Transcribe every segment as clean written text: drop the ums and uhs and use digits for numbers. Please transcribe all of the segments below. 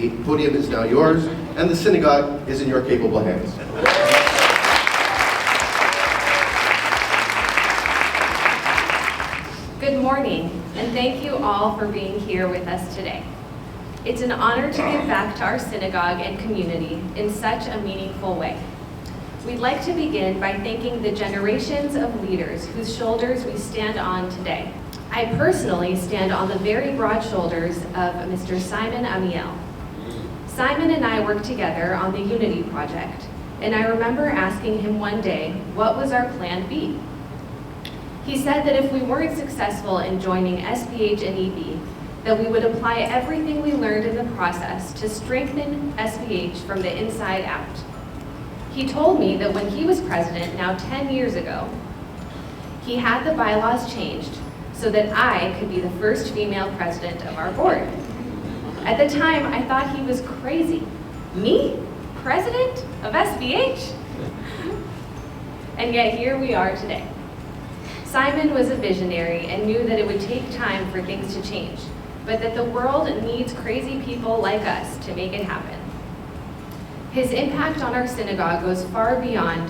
The podium is now yours, and the synagogue is in your capable hands. Good morning, and thank you all for being here with us today. It's an honor to give back to our synagogue and community in such a meaningful way. We'd like to begin by thanking the generations of leaders whose shoulders we stand on today. I personally stand on the very broad shoulders of Mr. Simon Amiel. Simon and I worked together on the Unity Project, and I remember asking him one day, what was our plan B? He said that if we weren't successful in joining SPH and EB, that we would apply everything we learned in the process to strengthen SPH from the inside out. He told me that when he was president, now 10 years ago, he had the bylaws changed so that I could be the first female president of our board. At the time, I thought he was crazy. Me? President of SPH? And yet here we are today. Simon was a visionary and knew that it would take time for things to change, but that the world needs crazy people like us to make it happen. His impact on our synagogue goes far beyond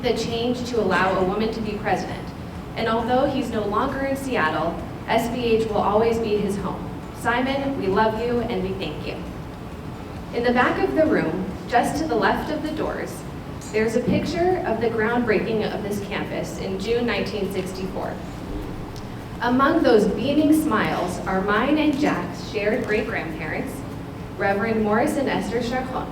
the change to allow a woman to be president. And although he's no longer in Seattle, SBH will always be his home. Simon, we love you and we thank you. In the back of the room, just to the left of the doors, there's a picture of the groundbreaking of this campus in June 1964. Among those beaming smiles are mine and Jack's shared great-grandparents, Reverend Morris and Esther Charcon.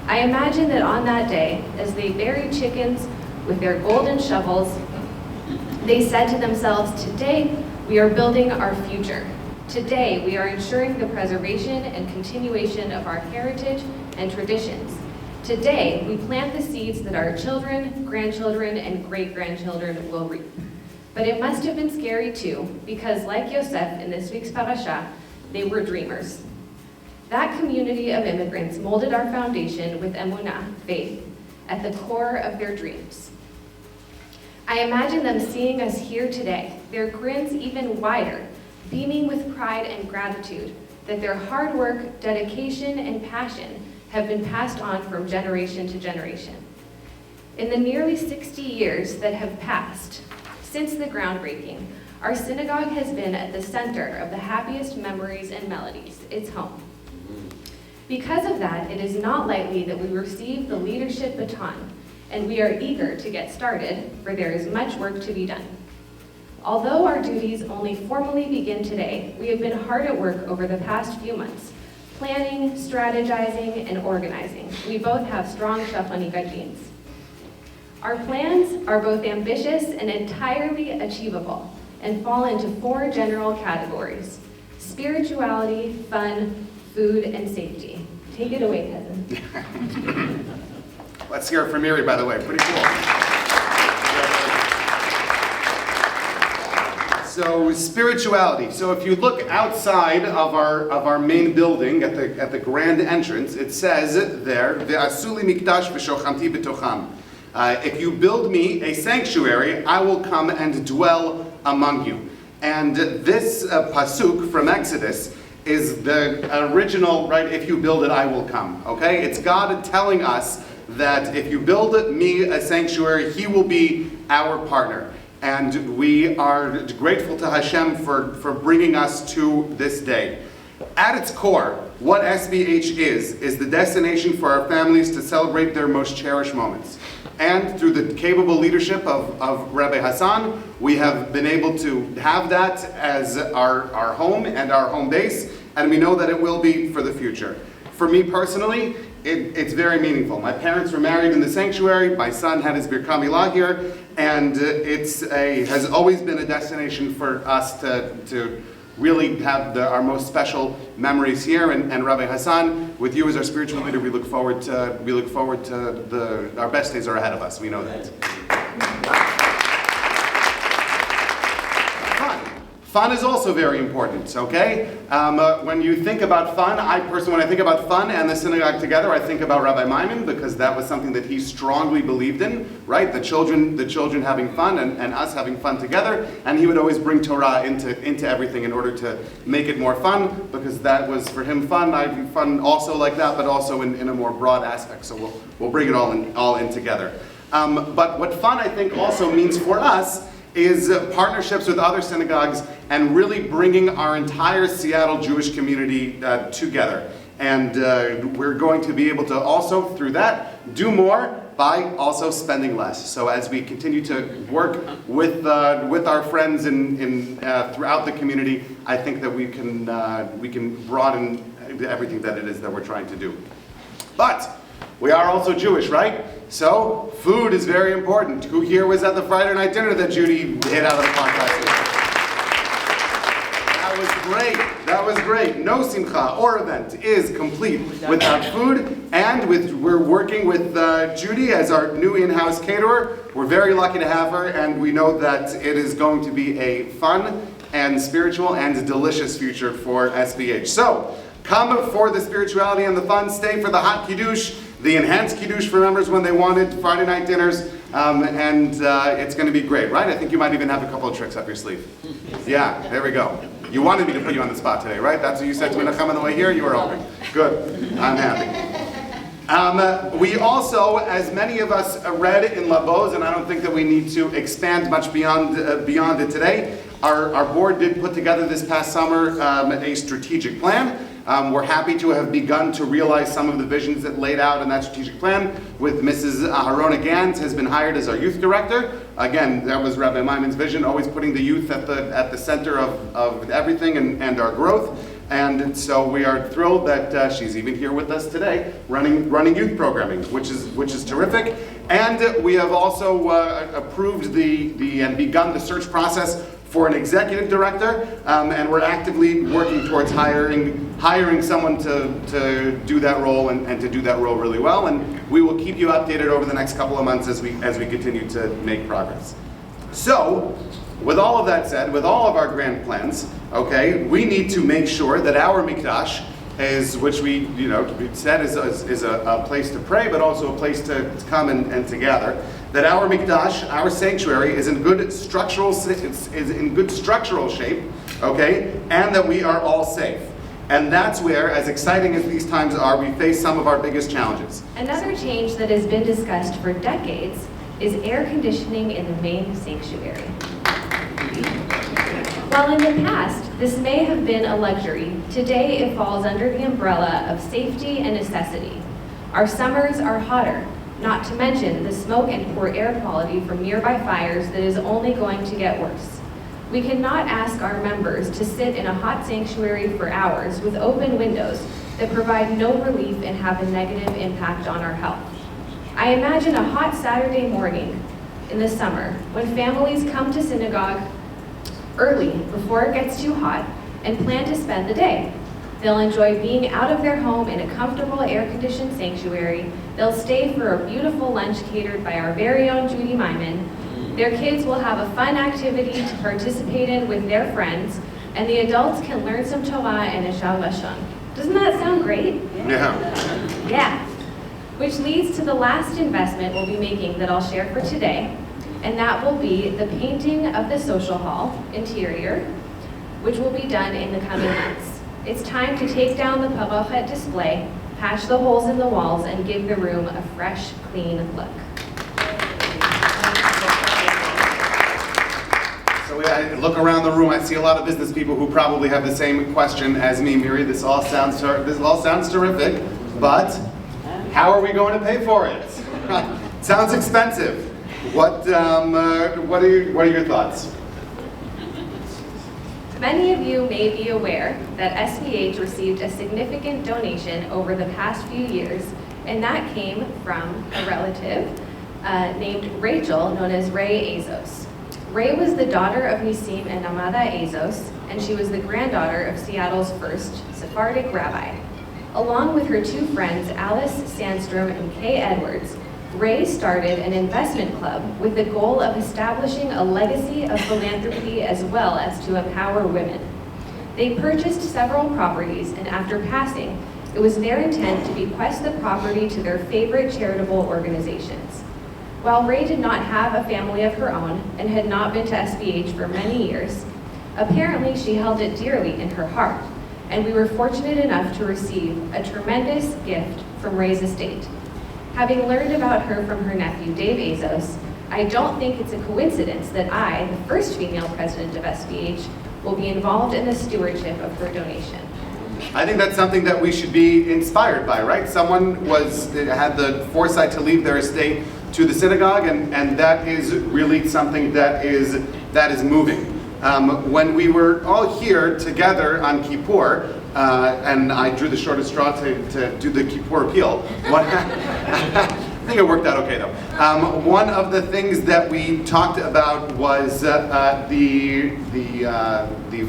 I imagine that on that day, as they buried chickens with their golden shovels, they said to themselves, today we are building our future. Today we are ensuring the preservation and continuation of our heritage and traditions. Today we plant the seeds that our children, grandchildren, and great-grandchildren will reap. But it must have been scary too, because like Yosef in this week's parasha, they were dreamers. That community of immigrants molded our foundation with emunah, faith, at the core of their dreams. I imagine them seeing us here today, their grins even wider, beaming with pride and gratitude that their hard work, dedication, and passion have been passed on from generation to generation. In the nearly 60 years that have passed since the groundbreaking, our synagogue has been at the center of the happiest memories and melodies, its home. Because of that, it is not lightly that we receive the leadership baton, and we are eager to get started, for there is much work to be done. Although our duties only formally begin today, we have been hard at work over the past few months, planning, strategizing, and organizing. We both have strong shachanika genes. Our plans are both ambitious and entirely achievable, and fall into 4 general categories: spirituality, fun, food, and safety. Take it away, cousin. Let's hear it from Miri, by the way. Pretty cool. So spirituality. So if you look outside of our main building at the grand entrance, it says there, "Ve'asu li mikdash v'shochamti b'tocham." If you build me a sanctuary, I will come and dwell among you. And this pasuk from Exodus is the original, right? If you build it, I will come. Okay, it's God telling us that if you build me a sanctuary, He will be our partner. And we are grateful to Hashem for bringing us to this day. At its core, what SBH is the destination for our families to celebrate their most cherished moments. And through the capable leadership of Rabbi Hassan, we have been able to have that as our home and our home base, and we know that it will be for the future. For me personally, it's very meaningful. My parents were married in the sanctuary, my son had his Birkat Milah here, and has always been a destination for us to really have our most special memories here. And Rabbi Hassan, with you as our spiritual leader, we look forward to our best days are ahead of us. We know that. Fun is also very important, okay? When you think about fun, when I think about fun and the synagogue together, I think about Rabbi Maimon, because that was something that he strongly believed in, right? The children having fun and us having fun together, and he would always bring Torah into everything in order to make it more fun, because that was for him fun. I view fun also like that, but also in a more broad aspect. So we'll bring it all in together. But what fun, I think, also means for us is partnerships with other synagogues and really bringing our entire Seattle Jewish community together. And we're going to be able to also, through that, do more by also spending less. So as we continue to work with our friends throughout the community, I think that we can broaden everything that it is that we're trying to do. But we are also Jewish, right? So food is very important. Who here was at the Friday night dinner that Judy hit out of the park last week? That was great. No simcha or event is complete without food. And we're working with Judy as our new in-house caterer. We're very lucky to have her, and we know that it is going to be a fun and spiritual and delicious future for SBH. So come for the spirituality and the fun. Stay for the hot kiddush, the enhanced kiddush for members when they wanted, Friday night dinners, and it's going to be great, right? I think you might even have a couple of tricks up your sleeve. Yeah, there we go. You wanted me to put you on the spot today, right? That's what you said to me to come on the way here? You were open. Good. I'm happy. We also, as many of us read in Labos, and I don't think that we need to expand much beyond it today, our board did put together this past summer a strategic plan. We're happy to have begun to realize some of the visions that laid out in that strategic plan, with Mrs. Aharona Gans has been hired as our youth director. Again, that was Rabbi Maimon's vision, always putting the youth at the center of everything and our growth. And so we are thrilled that she's even here with us today, running youth programming, which is terrific. And we have also approved and begun the search process for an executive director, and we're actively working towards hiring someone to do that role and to do that role really well. And we will keep you updated over the next couple of months as we continue to make progress. So, with all of that said, with all of our grand plans, okay, we need to make sure that our mikdash which we said is a place to pray, but also a place to come and to gather. That our mikdash, our sanctuary, is in good structural shape, okay, and that we are all safe. And that's where, as exciting as these times are, we face some of our biggest challenges. Another change that has been discussed for decades is air conditioning in the main sanctuary. While in the past, this may have been a luxury, today it falls under the umbrella of safety and necessity. Our summers are hotter, not to mention the smoke and poor air quality from nearby fires that is only going to get worse. We cannot ask our members to sit in a hot sanctuary for hours with open windows that provide no relief and have a negative impact on our health. I imagine a hot Saturday morning in the summer when families come to synagogue early before it gets too hot and plan to spend the day. They'll enjoy being out of their home in a comfortable air-conditioned sanctuary. They'll stay for a beautiful lunch catered by our very own Judy Maimon. Their kids will have a fun activity to participate in with their friends, and the adults can learn some Torah and a Shal Lashon. Doesn't that sound great? Yeah. Yeah. Which leads to the last investment we'll be making that I'll share for today, and that will be the painting of the social hall interior, which will be done in the coming months. It's time to take down the parochet display, patch the holes in the walls, and give the room a fresh, clean look. So I look around the room, I see a lot of business people who probably have the same question as me, Miri. This all sounds terrific, but how are we going to pay for it? Sounds expensive. What are your thoughts? Many of you may be aware that SBH received a significant donation over the past few years, and that came from a relative named Rachel, known as Ray Azose. Ray was the daughter of Nisim and Amada Azose, and she was the granddaughter of Seattle's first Sephardic rabbi. Along with her two friends, Alice Sandstrom and Kay Edwards, Ray started an investment club with the goal of establishing a legacy of philanthropy as well as to empower women. They purchased several properties, and after passing, it was their intent to bequest the property to their favorite charitable organizations. While Ray did not have a family of her own and had not been to SBH for many years, apparently she held it dearly in her heart, and we were fortunate enough to receive a tremendous gift from Ray's estate. Having learned about her from her nephew, Dave Azose, I don't think it's a coincidence that I, the first female president of SBH, will be involved in the stewardship of her donation. I think that's something that we should be inspired by, right? Someone had the foresight to leave their estate to the synagogue, and that is really something that is moving. When we were all here together on Kippur, and I drew the shortest straw to do the Kippur appeal. I think it worked out okay though. One of the things that we talked about was the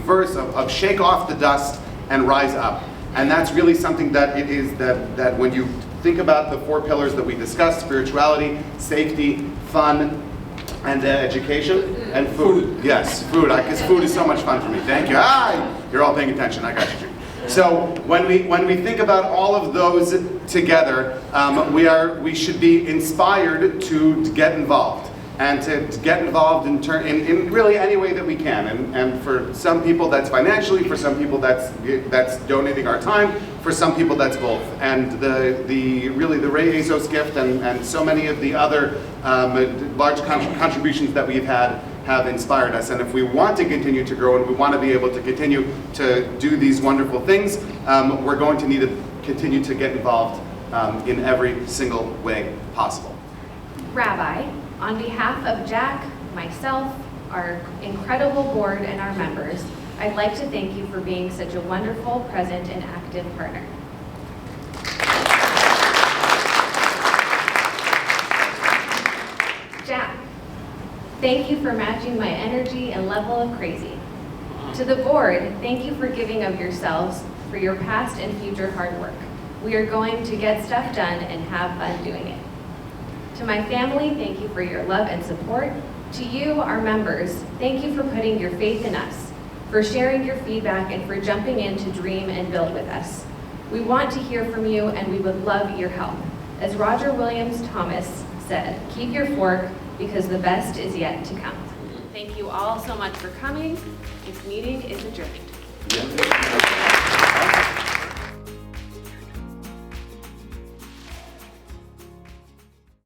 verse of shake off the dust and rise up. And that's really something that it is that when you think about the four pillars that we discussed, spirituality, safety, fun, and education, and food. Yes, food, because food is so much fun for me. Thank you. You're all paying attention, I got you. So when we think about all of those together, we should be inspired to get involved. And to get involved in really any way that we can. And for some people that's financially, for some people that's donating our time, for some people that's both. And the Ray Azose gift and so many of the other large contributions that we've had have inspired us. And if we want to continue to grow and we want to be able to continue to do these wonderful things, we're going to need to continue to get involved in every single way possible. Rabbi, on behalf of Jack, myself, our incredible board, and our members, I'd like to thank you for being such a wonderful, present, and active partner. Jack, thank you for matching my energy and level of crazy. To the board, thank you for giving of yourselves for your past and future hard work. We are going to get stuff done and have fun doing it. To my family, thank you for your love and support. To you, our members, thank you for putting your faith in us, for sharing your feedback, and for jumping in to dream and build with us. We want to hear from you, and we would love your help. As Roger Williams Thomas said, keep your fork, because the best is yet to come. Thank you all so much for coming. This meeting is adjourned.